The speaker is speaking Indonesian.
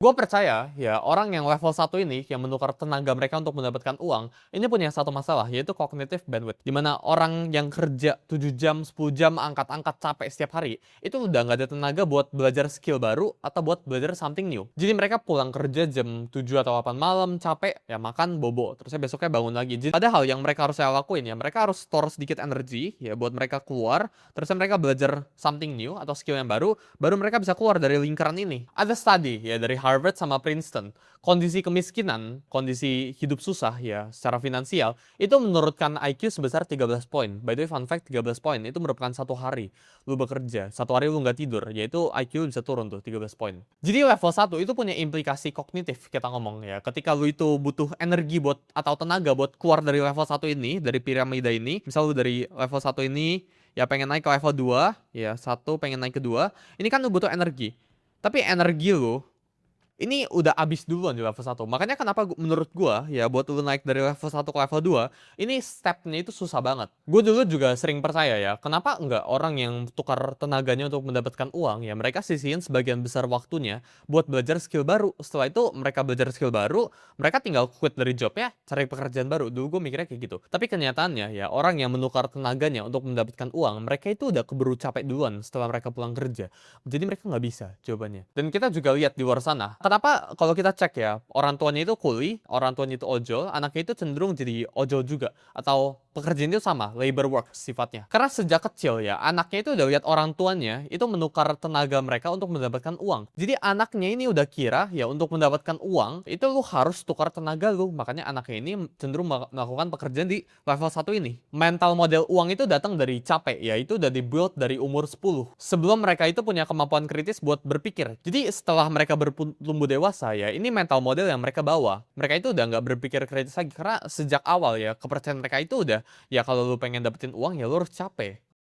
Gue percaya ya orang yang level 1 ini yang menukar tenaga mereka untuk mendapatkan uang, ini punya satu masalah yaitu cognitive bandwidth. Di mana orang yang kerja 7 jam, 10 jam angkat-angkat capek setiap hari, itu udah nggak ada tenaga buat belajar skill baru atau buat belajar something new. Jadi mereka pulang kerja jam 7 atau 8 malam capek, ya makan bobo, terusnya besoknya bangun lagi. Jadi padahal yang mereka harus lakuin ya, mereka harus store sedikit energi ya buat mereka keluar, terusnya mereka belajar something new atau skill yang baru mereka bisa keluar dari lingkaran ini. Ada study ya dari Harvard sama Princeton, kondisi kemiskinan, kondisi hidup susah ya secara finansial, itu menurunkan IQ sebesar 13 poin. By the way, fun fact, 13 poin itu merupakan satu hari lu bekerja, satu hari lu nggak tidur, yaitu IQ lu bisa turun tuh 13 poin. Jadi level 1 itu punya implikasi kognitif kita ngomong ya. Ketika lu itu butuh energi buat atau tenaga buat keluar dari level 1 ini, dari piramida ini, misal lu dari level 1 ini ya pengen naik ke level 2, ya satu pengen naik ke 2, ini kan lu butuh energi. Tapi energi lu ini udah abis duluan di level 1. Makanya kenapa menurut gua ya buat lu naik dari level 1 ke level 2, ini stepnya itu susah banget. Gue dulu juga sering percaya ya, kenapa enggak orang yang tukar tenaganya untuk mendapatkan uang ya mereka sisihin sebagian besar waktunya buat belajar skill baru. Setelah itu mereka belajar skill baru, mereka tinggal quit dari jobnya, cari pekerjaan baru. Dulu gue mikirnya kayak gitu. Tapi kenyataannya ya orang yang menukar tenaganya untuk mendapatkan uang, mereka itu udah keburu capek duluan setelah mereka pulang kerja. Jadi mereka nggak bisa jawabannya. Dan kita juga lihat di luar sana, kenapa kalau kita cek ya, orang tuanya itu kuli, orang tuanya itu ojol, anaknya itu cenderung jadi ojol juga. Atau pekerjaan itu sama, labor work sifatnya. Karena sejak kecil ya, anaknya itu udah lihat orang tuanya itu menukar tenaga mereka untuk mendapatkan uang. Jadi anaknya ini udah kira ya untuk mendapatkan uang, itu lu harus tukar tenaga lu. Makanya anaknya ini cenderung melakukan pekerjaan di level 1 ini. Mental model uang itu datang dari capek, ya itu udah dibuild dari umur 10. Sebelum mereka itu punya kemampuan kritis buat berpikir. Jadi setelah mereka bertumbuh dewasa ya, ini mental model yang mereka bawa. Mereka itu udah nggak berpikir kritis lagi karena sejak awal ya kepercayaan mereka itu udah ya kalau lu pengen dapetin uang ya lu harus capek.